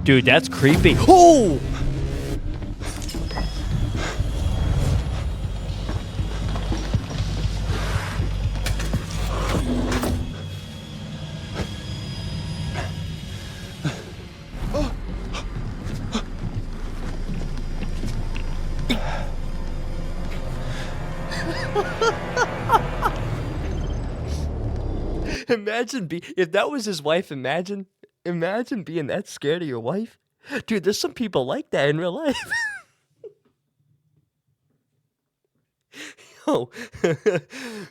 Dude, that's creepy. Oh! If that was his wife, imagine being that scared of your wife. Dude, there's some people like that in real life. Yo,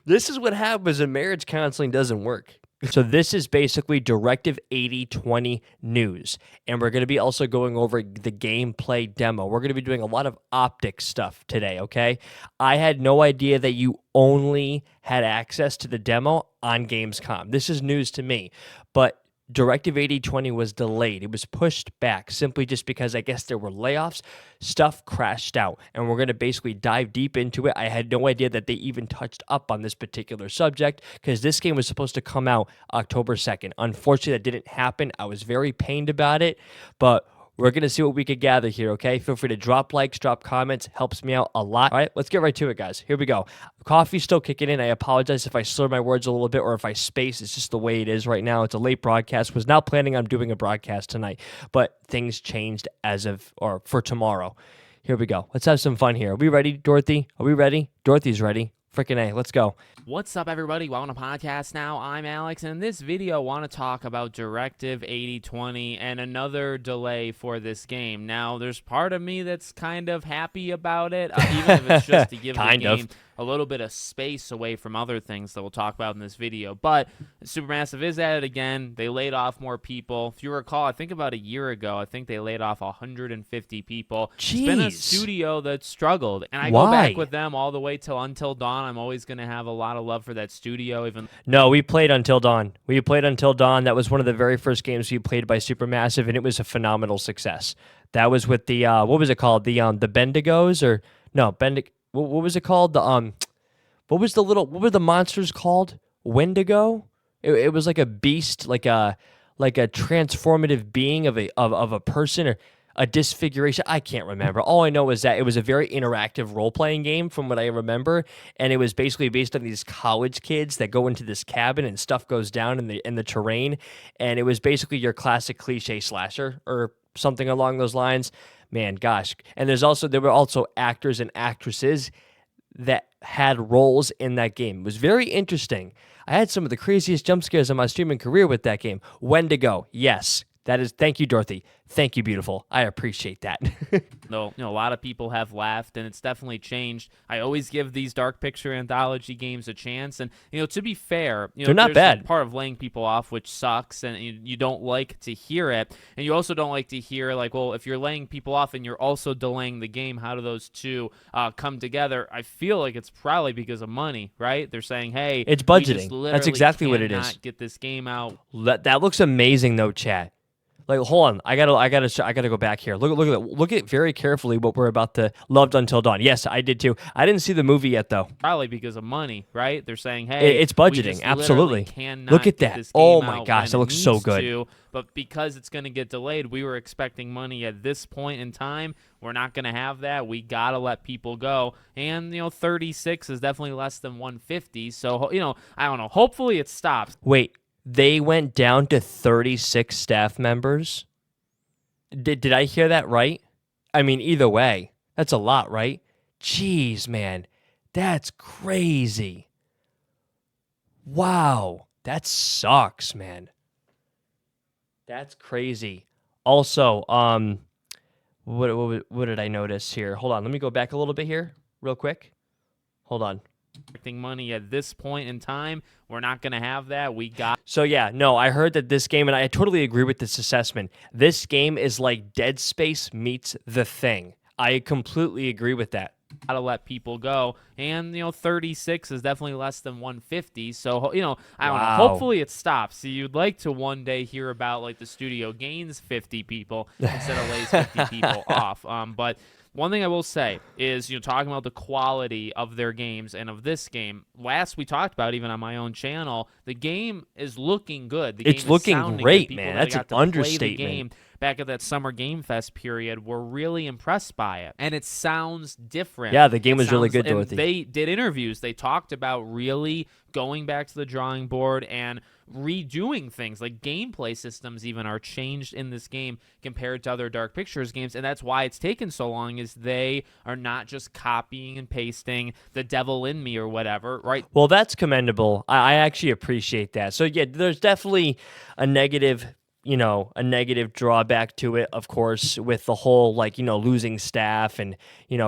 this is what happens when marriage counseling doesn't work. So this is basically Directive 8020 news, and we're going to be also going over the gameplay demo. We're going to be doing a lot of optics stuff today, okay? I had no idea that you only had access to the demo on Gamescom. This is news to me, but Directive 8020 was delayed. It was pushed back simply just because I guess there were layoffs. Stuff crashed out, and we're going to basically dive deep into it. I had no idea that they even touched up on this particular subject because this game was supposed to come out October 2nd. Unfortunately, that didn't happen. I was very pained about it, but we're going to see what we could gather here, okay? Feel free to drop likes, drop comments. Helps me out a lot. All right, let's get right to it, guys. Here we go. Coffee's still kicking in. I apologize if I slur my words a little bit or if I space. It's just the way it is right now. It's a late broadcast. Was not planning on doing a broadcast tonight, but things changed for tomorrow. Here we go. Let's have some fun here. Are we ready, Dorothy? Are we ready? Dorothy's ready. Frickin' A. Let's go. What's up, everybody? Welcome to podcast now. I'm Alex, and in this video, I want to talk about Directive 8020 and another delay for this game. Now, there's part of me that's kind of happy about it, even if it's just to give the game a little bit of space away from other things that we'll talk about in this video. But Supermassive is at it again. They laid off more people. If you recall, I think about a year ago, I think they laid off 150 people. Jeez. It's been a studio that struggled, and I Why? go back with them all the way till Until Dawn. I'm always going to have a lot of love for that studio. No, we played Until Dawn. That was one of the very first games we played by Supermassive, and it was a phenomenal success. That was with the what was it called? The Bendigos or no What was it called? What were the monsters called? Wendigo? It was like a beast, like a transformative being of a person or a disfiguration. I can't remember. All I know is that it was a very interactive role-playing game from what I remember, and it was basically based on these college kids that go into this cabin and stuff goes down in the terrain, and it was basically your classic cliche slasher or something along those lines. Man, gosh. And there were also actors and actresses that had roles in that game. It was very interesting. I had some of the craziest jump scares in my streaming career with that game. Wendigo, yes. That is, thank you, Dorothy. Thank you, beautiful. I appreciate that. No, a lot of people have laughed, and it's definitely changed. I always give these dark picture anthology games a chance, and to be fair, they're not there's bad. Part of laying people off, which sucks, and you don't like to hear it, and you also don't like to hear like, well, if you're laying people off and you're also delaying the game, how do those two come together? I feel like it's probably because of money, right? They're saying, hey, it's budgeting. That's exactly what it is. Get this game out. That looks amazing, though, chat. Like, hold on, I gotta go back here. Look at very carefully what we're about to. Loved Until Dawn. Yes, I did too. I didn't see the movie yet though. Probably because of money, right? They're saying, hey, it's budgeting. Absolutely. Look at that. Oh my gosh, that looks so good. But because it's going to get delayed, we were expecting money at this point in time. We're not going to have that. We got to let people go. And 36 is definitely less than 150. So I don't know. Hopefully it stops. Wait. They went down to 36 staff members. Did I hear that right? I mean, either way, that's a lot, right? Jeez, man. That's crazy. Wow. That sucks, man. That's crazy. Also, what did I notice here? Hold on. Let me go back a little bit here real quick. Hold on. Money at this point in time, we're not going to have that. So yeah, no, I heard that this game, and I totally agree with this assessment. This game is like Dead Space meets The Thing. I completely agree with that. Got to let people go, and 36 is definitely less than 150. So I don't know. Hopefully it stops. So you'd like to one day hear about like the studio gains 50 people instead of lays 50 people off. But One thing I will say is, talking about the quality of their games and of this game, last we talked about, even on my own channel, the game is looking good. The It's game is looking sounding good. great, People man. that That's an got to play the understatement. game back at that Summer Game Fest period were really impressed by it. And it sounds different. Yeah, the game was really good, and Dorothy. they did interviews. They talked about really going back to the drawing board and redoing things. Like gameplay systems even are changed in this game compared to other Dark Pictures games, and that's why it's taken so long, is they are not just copying and pasting the devil in me or whatever, right? Well, that's commendable. I actually appreciate that. So yeah, there's definitely a negative, a negative drawback to it, of course, with the whole losing staff and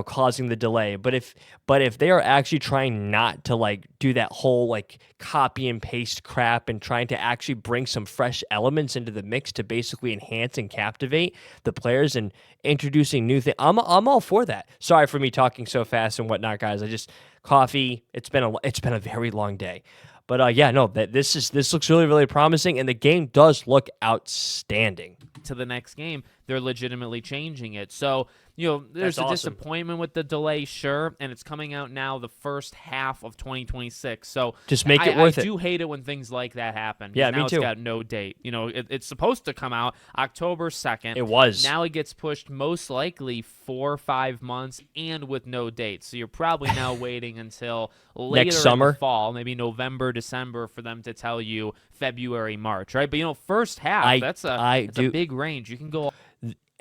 causing the delay. But if they are actually trying not to do that whole copy and paste crap and trying to actually bring some fresh elements into the mix to basically enhance and captivate the players and introducing new things, I'm all for that. Sorry for me talking so fast and whatnot, guys. I just coffee. It's been a very long day. But yeah, no, this looks really, really promising, and the game does look outstanding. To the next game, they're legitimately changing it. So, there's That's a awesome. disappointment with the delay, sure, and it's coming out now the first half of 2026. So Just make it worth I it. do hate it when things like that happen. Yeah, now me too. It's got no date. It's supposed to come out October 2nd. It was. Now it gets pushed most likely 4 or 5 months and with no date. So you're probably now waiting until later Next summer? in the fall, maybe November, December, for them to tell you February, March, right? But first half, that's a big range. You can go.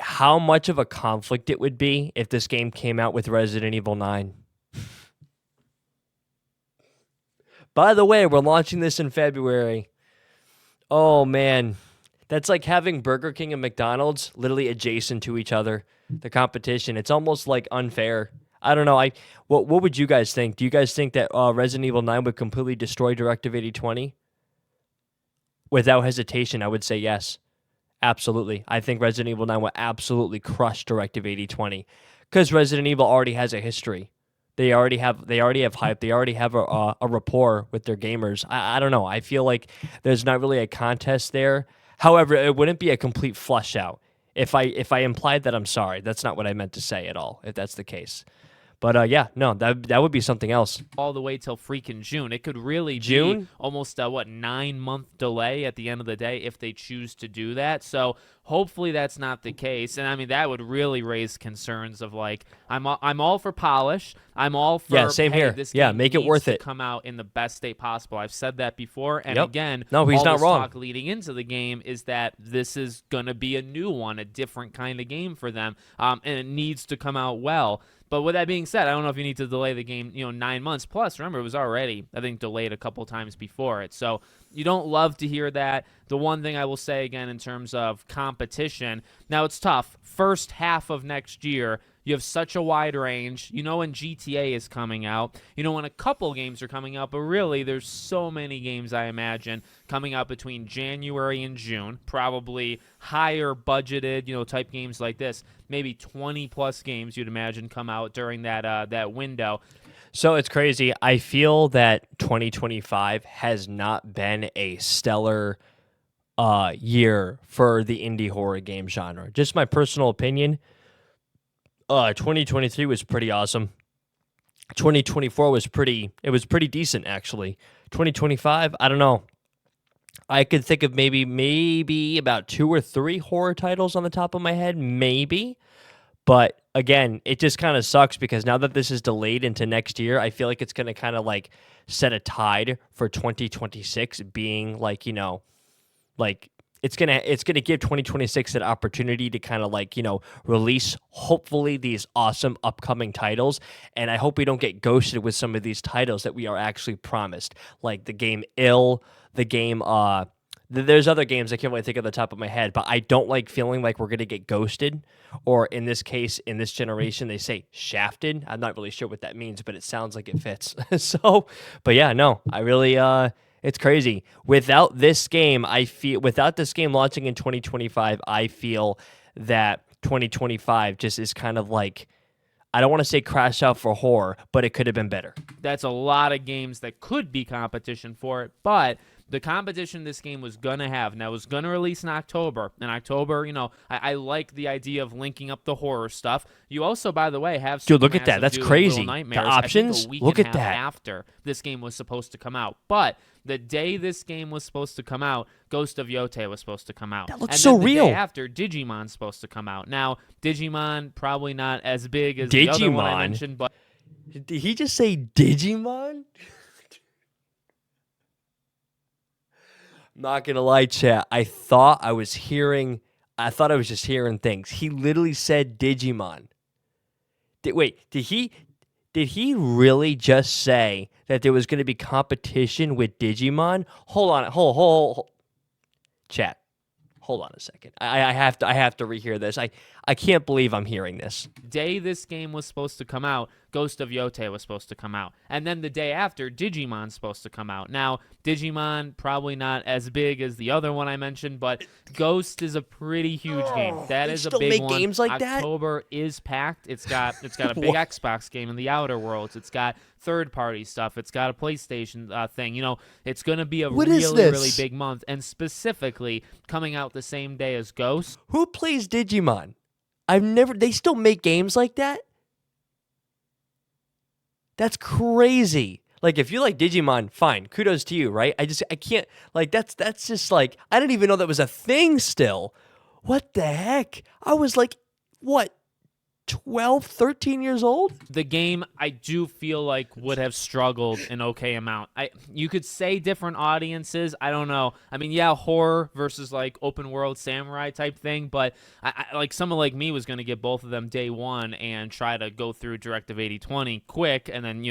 How much of a conflict it would be if this game came out with Resident Evil 9. By the way, we're launching this in February. Oh, man. That's like having Burger King and McDonald's literally adjacent to each other. The competition. It's almost unfair. I don't know. What would you guys think? Do you guys think that Resident Evil 9 would completely destroy Directive 8020? Without hesitation, I would say yes. Absolutely. I think Resident Evil 9 will absolutely crush Directive 8020 because Resident Evil already has a history. They already have hype. They already have a rapport with their gamers. I don't know. I feel like there's not really a contest there. However, it wouldn't be a complete flush out. If I implied that, I'm sorry. That's not what I meant to say at all, if that's the case. But yeah, no, that would be something else. All the way till freaking June. It could really June? be almost a 9-month delay at the end of the day if they choose to do that. So hopefully that's not the case. And I mean, that would really raise concerns of I'm all for polish. I'm all for same here. This Yeah, game make it needs worth to it. come out in the best state possible. I've said that before. And Yep. again, No, he's all not this wrong. talk leading into the game is that this is going to be a new one, a different kind of game for them, and it needs to come out well. But with that being said, I don't know if you need to delay the game, 9 months. Plus, remember, it was already, I think, delayed a couple times before it. So you don't love to hear that. The one thing I will say, again, in terms of competition, now it's tough. First half of next year, you have such a wide range. When GTA is coming out. When a couple games are coming out. But really, there's so many games, I imagine, coming out between January and June. Probably higher budgeted, type games like this. Maybe 20-plus games you'd imagine come out during that window. So it's crazy. I feel that 2025 has not been a stellar year for the indie horror game genre. Just my personal opinion. 2023 was pretty awesome. 2024 was pretty decent, actually. 2025, I don't know. I could think of maybe about 2 or 3 horror titles on the top of my head, maybe. But again, it just kind of sucks because now that this is delayed into next year, I feel like it's going to kind of set a tide for 2026 being it's gonna give 2026 that opportunity to kind of release hopefully these awesome upcoming titles, and I hope we don't get ghosted with some of these titles that we are actually promised, like the game the game there's other games I can't really think of the top of my head, but I don't like feeling like we're gonna get ghosted, or in this case, in this generation, they say shafted. I'm not really sure what that means, but it sounds like it fits. So, but yeah, no, I really it's crazy. Without this game launching in 2025, I feel that 2025 just is kind of I don't want to say crash out for horror, but it could have been better. That's a lot of games that could be competition for it, but the competition this game was going to have, now it was going to release in October. In October, I like the idea of linking up the horror stuff. You also, by the way, have Dude, look at that. That's crazy. The Nightmares, options, I think a week look and at a half that. after this game was supposed to come out. But the day this game was supposed to come out, Ghost of Yotei was supposed to come out. That looks and so then the real. Day after, Digimon's supposed to come out. Now, Digimon probably not as big as the other one I mentioned, but did he just say Digimon? Not gonna lie, chat. I thought I was just hearing things. He literally said Digimon. Did he really just say that there was going to be competition with Digimon? Hold on, hold. Chat, hold on a second. I have to rehear this. I can't believe I'm hearing this. Day this game was supposed to come out, Ghost of Yotei was supposed to come out. And then the day after, Digimon's supposed to come out. Now, Digimon probably not as big as the other one I mentioned, but Ghost is a pretty huge game. That is a big make one. Games like October is packed. It's got a big Xbox game in the Outer Worlds. It's got third-party stuff. It's got a PlayStation thing. It's going to be a really big month, and specifically coming out the same day as Ghost. Who plays Digimon? They still make games like that? That's crazy. Like, if you like Digimon, fine. Kudos to you, right? I can't, like, that's just like, I didn't even know that was a thing still. What the heck? I was like, what, 12, 13 years old? The game, I do feel like, would have struggled an okay amount. You could say different audiences. I don't know. I mean, yeah, horror versus like open world samurai type thing, but I like someone like me was going to get both of them day one and try to go through Directive 8020 quick, and then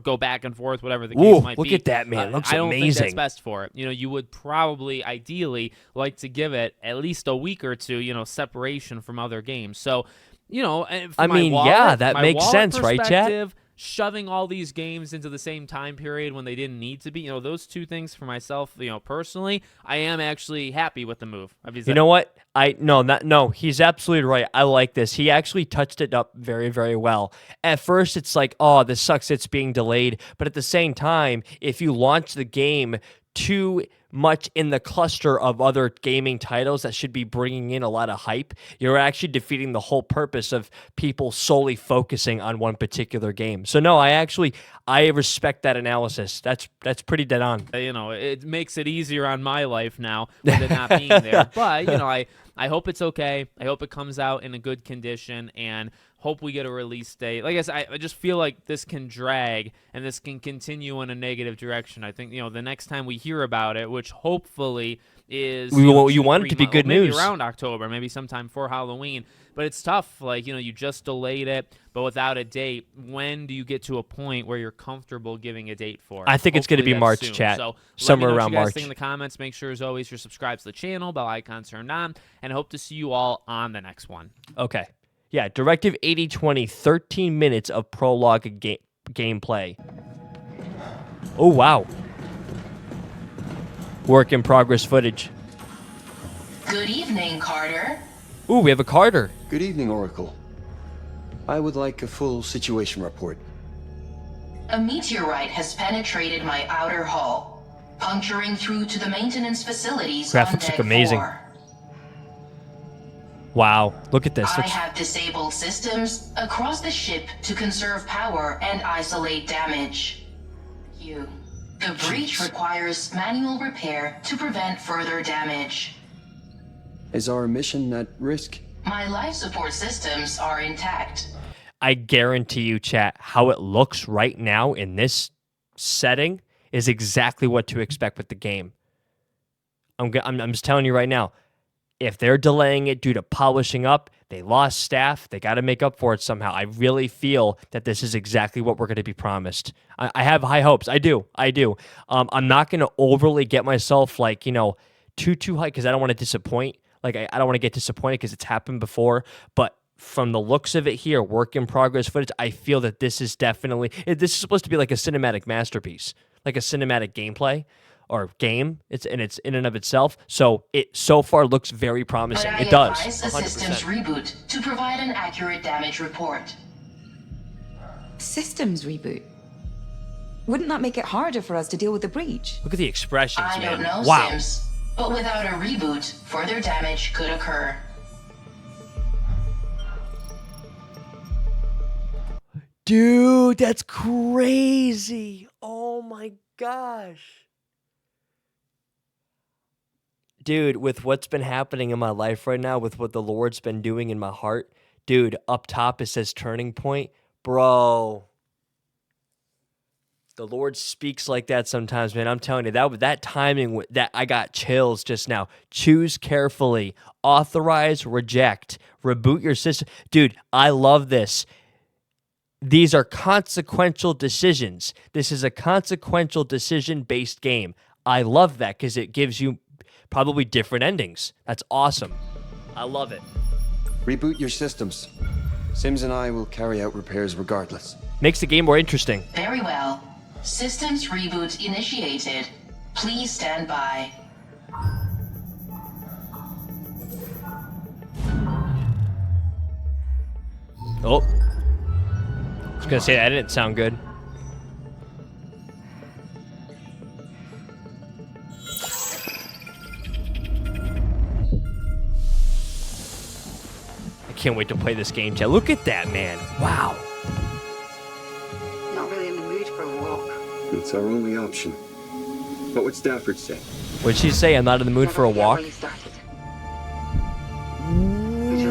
go back and forth, whatever the case might be. Look at that, man! Looks I don't amazing. think that's best for it. You would probably ideally like to give it at least a week or two, separation from other games. So. That makes sense, right, chat? Shoving all these games into the same time period when they didn't need to be, those two things for myself, personally, I am actually happy with the move. You know what? No, he's absolutely right. I like this. He actually touched it up very, very well. At first, it's like, oh, this sucks, it's being delayed. But at the same time, if you launch the game too much in the cluster of other gaming titles that should be bringing in a lot of hype, you're actually defeating the whole purpose of people solely focusing on one particular game. So no, I respect that analysis. That's pretty dead on. It makes it easier on my life now with it not being there. But I hope it's okay. I hope it comes out in a good condition, and hope we get a release date. Like I said, I just feel like this can drag and this can continue in a negative direction. I think, the next time we hear about it, which hopefully is you want it to be good news. Maybe around October, maybe sometime for Halloween. But it's tough. Like, you just delayed it, but without a date. When do you get to a point where you're comfortable giving a date for it? I think it's going to be March, soon. chat. So somewhere let me know around what you guys March. think in the comments. Make sure, as always, you're subscribed to the channel, bell icon turned on, and I hope to see you all on the next one. Okay. Yeah, Directive 8020, 13 minutes of prologue gameplay. Oh, wow. Work in progress footage. Good evening, Carter. Ooh, we have a Carter. Good evening, Oracle. I would like a full situation report. A meteorite has penetrated my outer hull, puncturing through to the maintenance facilities on Graphics deck look amazing. 4. Wow, look at this. I have disabled systems across the ship to conserve power and isolate damage. The breach requires manual repair to prevent further damage. Is our mission at risk? My life support systems are intact. I guarantee you, chat, how it looks right now in this setting is exactly what to expect with the game. I'm just telling you right now. If they're delaying it due to polishing up, they lost staff, they got to make up for it somehow. I really feel that this is exactly what we're going to be promised. I have high hopes. I do. I'm not going to overly get myself like, too high because I don't want to disappoint. Like, I don't want to get disappointed because it's happened before. But from the looks of it here, work in progress footage, I feel that this is supposed to be like a cinematic masterpiece, like a cinematic gameplay. Or game, it's in and of itself. So it so far looks very promising. But it does. I advise a 100%. systems reboot to provide an accurate damage report. Systems reboot? Wouldn't that make it harder for us to deal with the breach? Look at the expressions, I man. don't know, Wow. Sims. But without a reboot, further damage could occur. Dude, that's crazy. Oh my gosh. Dude, with what's been happening in my life right now, with what the Lord's been doing in my heart, dude, up top it says turning point. Bro. The Lord speaks like that sometimes, man. I'm telling you, that timing, that I got chills just now. Choose carefully. Authorize, reject. Reboot your system. Dude, I love this. These are consequential decisions. This is a consequential decision-based game. I love that because it gives you probably different endings. That's awesome. I love it. Reboot your systems. Sims and I will carry out repairs regardless. Makes the game more interesting. Very well. Systems reboot initiated. Please stand by. Oh. I was going to say that didn't sound good. I can't wait to play this game, chat. Look at that, man. Wow. Not really in the mood for a walk. It's our only option. What would Stafford say? What'd she say? I'm not in the mood for a walk? Started.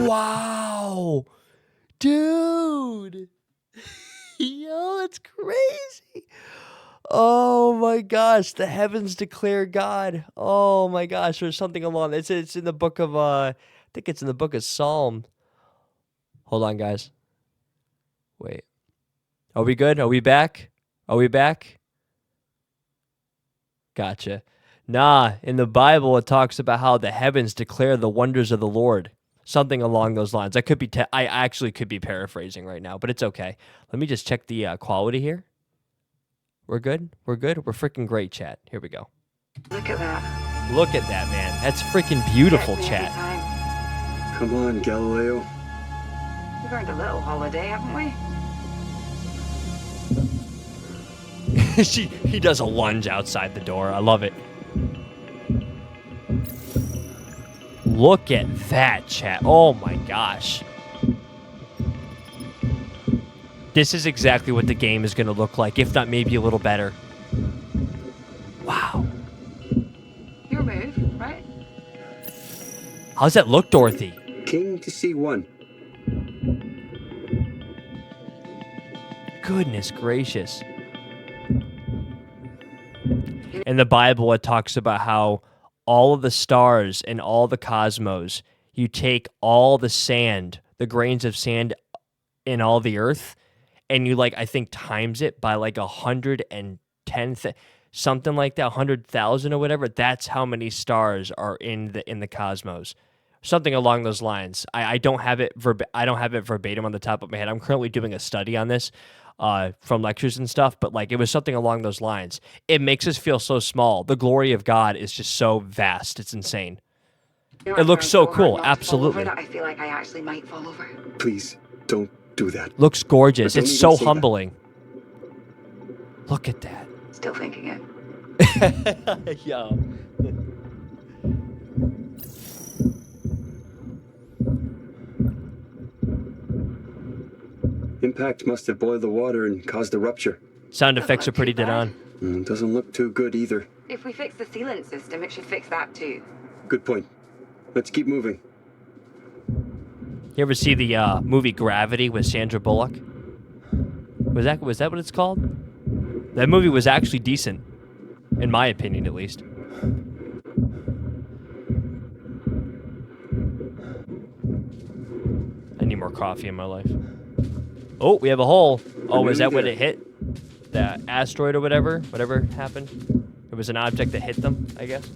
Wow. Dude. Yo, that's crazy. Oh my gosh, the heavens declare God. Oh my gosh, there's something along. It's in the book of I think it's in the book of Psalm. Hold on, guys. Wait. Are we good? Are we back? Are we back? Gotcha. Nah, in the Bible it talks about how the heavens declare the wonders of the Lord. Something along those lines. I actually could be paraphrasing right now, but it's okay. Let me just check the quality here. We're good? We're good? We're freaking great, chat. Here we go. Look at that. Look at that, man. That's freaking beautiful, Gets me every chat. time. Come on, Galileo. We've earned a little holiday, haven't we? He does a lunge outside the door. I love it. Look at that, chat. Oh my gosh. This is exactly what the game is going to look like, if not maybe a little better. Wow. Your move, right? How's that look, Dorothy? King to C1. Goodness gracious. In the Bible, it talks about how all of the stars and all the cosmos, you take all the sand, the grains of sand in all the earth, and you I think times it by 110, something like that, 100,000 or whatever. That's how many stars are in the cosmos. Something along those lines. I don't have it verbatim on the top of my head. I'm currently doing a study on this from lectures and stuff, but it was something along those lines. It makes us feel so small. The glory of God is just so vast. It's insane. It looks so cool. Absolutely. I feel like I actually might fall over. Please, don't do that. Looks gorgeous. But don't It's even so say humbling. Look at that. Still thinking it. Yo. Impact must have boiled the water and caused a rupture. Sound effects are pretty dead on. Doesn't look too good either. If we fix the sealant system, it should fix that too. Good point. Let's keep moving. You ever see the movie Gravity with Sandra Bullock? Was that what it's called? That movie was actually decent, in my opinion, at least. I need more coffee in my life. Oh, we have a hole. Oh, is that what it hit? The asteroid or whatever? Whatever happened? It was an object that hit them, I guess.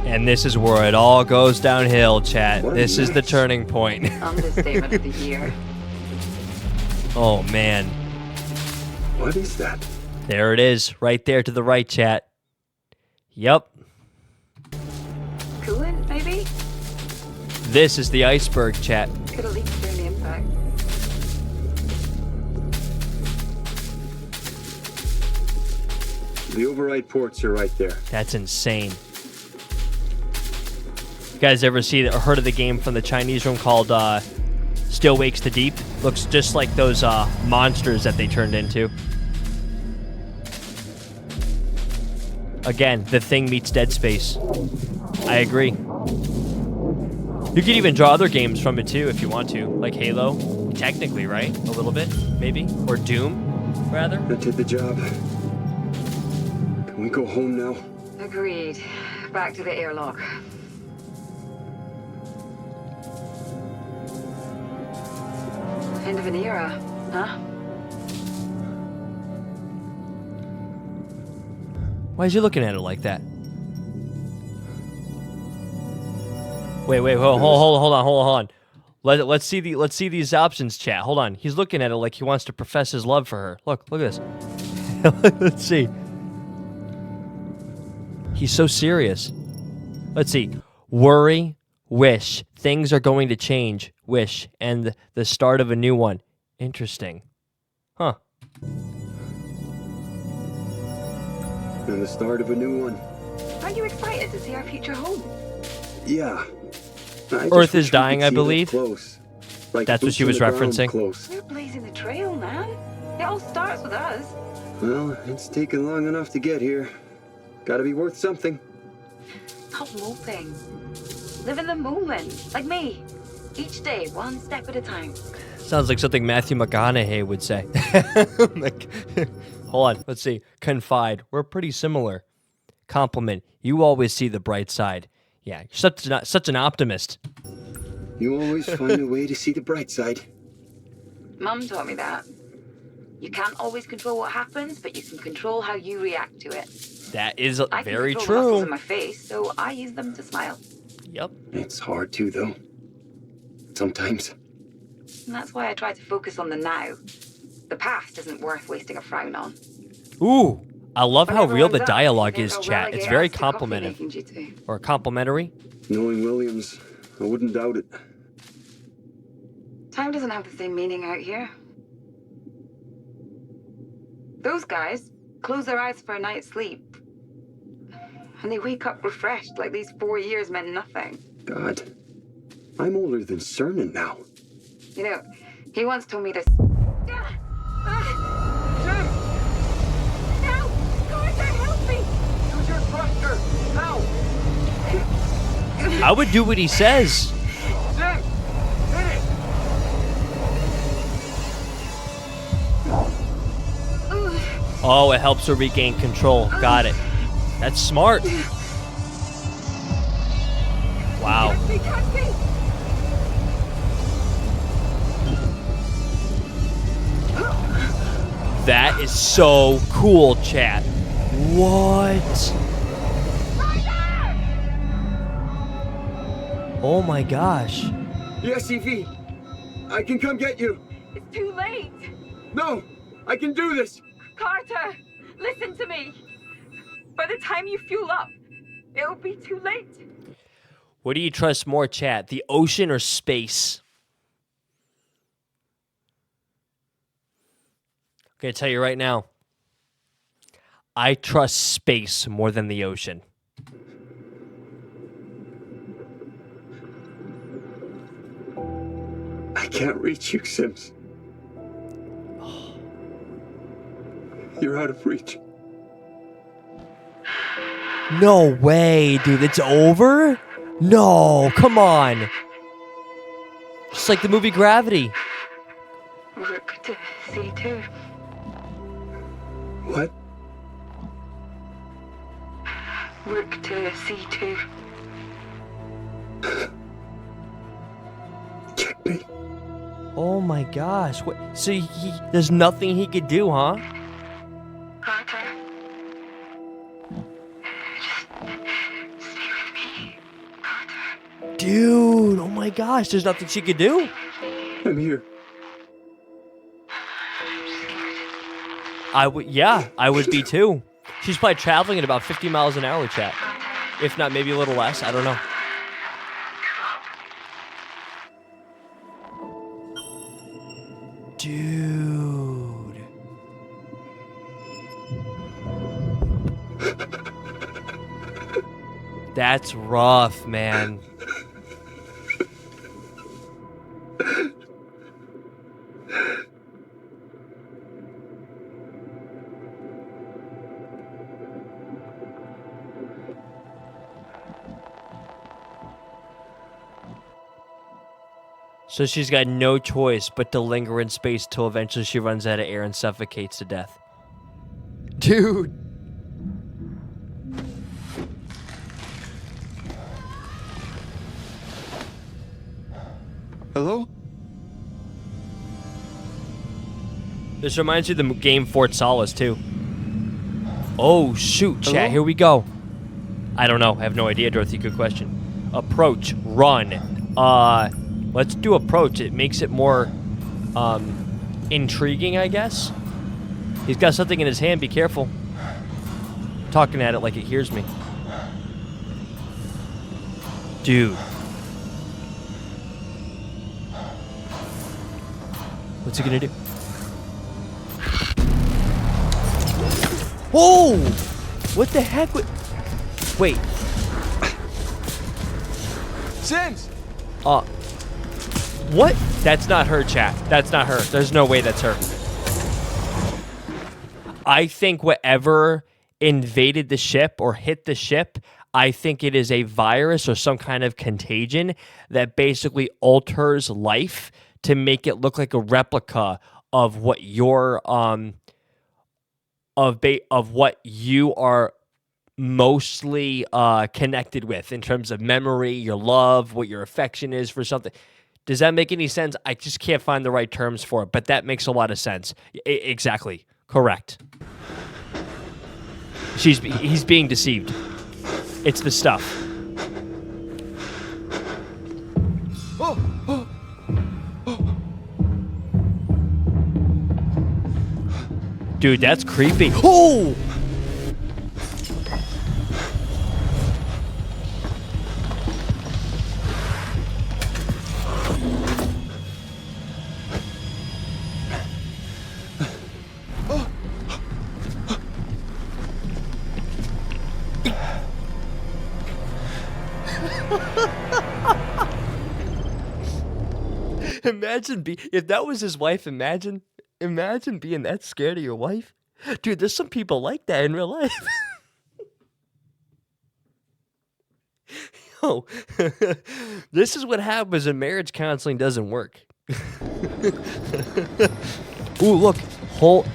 And this is where it all goes downhill, chat. What This is the next? turning point. Understatement of the year. Oh, man. What is that? There it is, right there to the right, chat. Yep. Coolant, maybe? This is the iceberg, chat. Could have leaked during the impact. The override ports are right there. That's insane. You guys ever see or heard of the game from the Chinese room called Still Wakes the Deep? Looks just like those monsters that they turned into. Again, The Thing meets Dead Space. I agree. You could even draw other games from it too if you want to, like Halo. Technically, right? A little bit, maybe? Or Doom, rather? That did the job. Can we go home now? Agreed. Back to the airlock. End of an era, huh? Why is he looking at it like that? Wait, hold on. Let's see these options, chat. Hold on. He's looking at it like he wants to profess his love for her. Look at this. Let's see. He's so serious. Let's see. Worry, wish. Things are going to change. Wish. And the start of a new one. Interesting. Huh. And the start of a new one. Aren't you excited to see our future home? Yeah. I just Earth wish is we dying, could I see it believe. Close. Like That's what boots she on was the ground referencing. Close. We're blazing the trail, man. It all starts with us. Well, it's taken long enough to get here. Gotta be worth something. Stop moping. Live in the moment, like me. Each day, one step at a time. Sounds like something Matthew McConaughey would say. Like, hold on. Let's see. Confide. We're pretty similar. Compliment. You always see the bright side. Yeah, you're such an optimist. You always find a way to see the bright side. Mum taught me that. You can't always control what happens, but you can control how you react to it. That is I can very control the muscles true. in my face, so I use them to smile. Yep. It's hard too, though. Sometimes. And that's why I try to focus on the now. The past isn't worth wasting a frown on. Ooh, I love how Whenever real I'm the done, dialogue think is, I'll chat. It's relegate very us to coffee complimentive. making duty. Or complimentary. Knowing Williams, I wouldn't doubt it. Time doesn't have the same meaning out here. Those guys close their eyes for a night's sleep. And they wake up refreshed like these 4 years meant nothing. God, I'm older than Cernan now. You know, he once told me this. Help! Carter, help me! Use your thruster! Now! I would do what he says. Jim! Hit it! Oh, it helps her regain control. Got it. That's smart. Wow. Catch me! That is so cool, chat. What? Oh my gosh. Yes, Evie! I can come get you! It's too late! No! I can do this! Carter, listen to me. By the time you fuel up, it'll be too late. What do you trust more, chat? The ocean or space? I'm going to tell you right now. I trust space more than the ocean. I can't reach you, Sims. You're out of reach. No way, dude. It's over? No, come on. Just like the movie Gravity. Work to see too. What? Work to see too. Check me. Oh my gosh. What? So there's nothing he could do, huh? Carter. Just stay with me. Carter. Dude, oh my gosh. There's nothing she could do? I'm here. I would be too. She's probably traveling at about 50 miles an hour, chat. If not, maybe a little less. I don't know. Dude. That's rough, man. So she's got no choice but to linger in space till eventually she runs out of air and suffocates to death. Dude. Hello? This reminds me of the game Fort Solace, too. Oh, shoot, chat. Hello? Here we go. I don't know. I have no idea, Dorothy. Good question. Approach. Run. Let's do approach. It makes it more, intriguing, I guess. He's got something in his hand. Be careful. Talking at it like it hears me. Dude. What's he gonna do? Whoa! What the heck? Wait. Sims! What? That's not her, chat. That's not her. There's no way that's her. I think whatever invaded the ship or hit the ship, I think it is a virus or some kind of contagion that basically alters life to make it look like a replica of what your of what you are mostly connected with in terms of memory, your love, what your affection is for something. Does that make any sense? I just can't find the right terms for it, but that makes a lot of sense. Exactly. Correct. He's being deceived. It's the stuff. Dude, that's creepy. Oh! Imagine if that was his wife, imagine being that scared of your wife. Dude, there's some people like that in real life. Yo, this is what happens when marriage counseling doesn't work. Ooh, look. Hold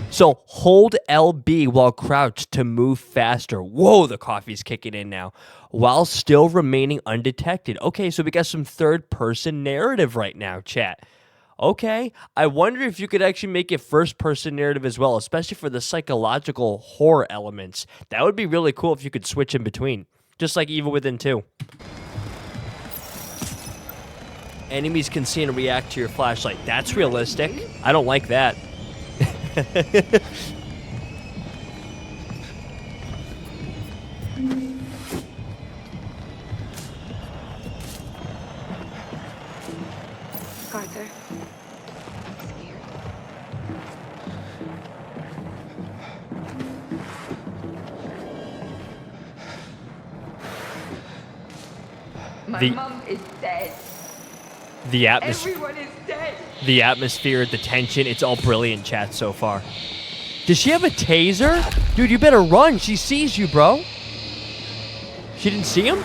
LB while crouched to move faster. Whoa, the coffee's kicking in now. While still remaining undetected. Okay, so we got some third-person narrative right now, chat. Okay, I wonder if you could actually make it first-person narrative as well, especially for the psychological horror elements. That would be really cool if you could switch in between, just like Evil Within 2. Enemies can see and react to your flashlight. That's realistic. I don't like that. Carter. I'm scared. My mom is dead. Everyone is dead. The atmosphere, the tension, it's all brilliant, chat, so far. Does she have a taser? Dude, you better run. She sees you, bro. She didn't see him?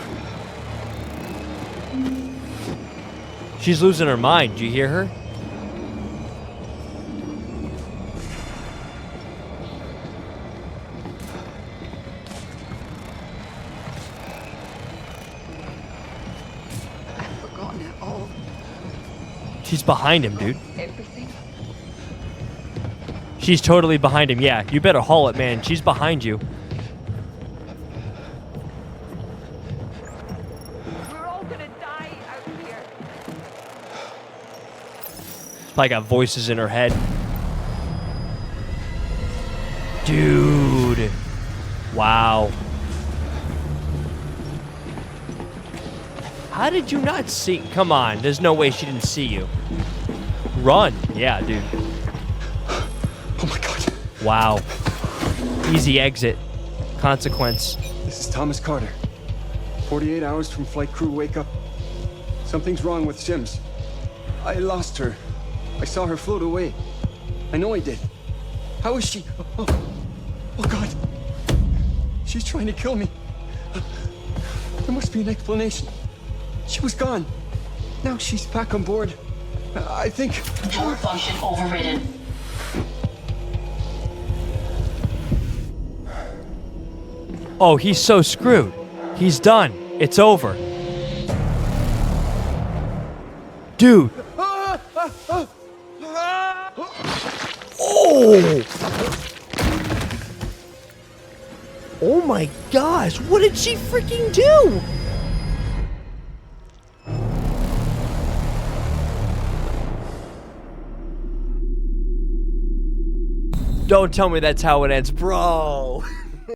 She's losing her mind. Do you hear her? I've forgotten it all. She's behind him, dude. Everything. She's totally behind him. Yeah, you better haul it, man. She's behind you. We're all gonna die out here. Probably got voices in her head. Dude. Wow. How did you not see? Come on. There's no way she didn't see you. Run. Yeah, dude. Oh my God. Wow. Easy exit. Consequence. This is Thomas Carter. 48 hours from flight crew wake up. Something's wrong with Sims. I lost her. I saw her float away. I know I did. How is she? Oh God. She's trying to kill me. There must be an explanation. She was gone. Now she's back on board. I think... Door function overridden. Oh, he's so screwed. He's done. It's over. Dude. Oh! Oh my gosh, what did she freaking do? Don't tell me that's how it ends, bro.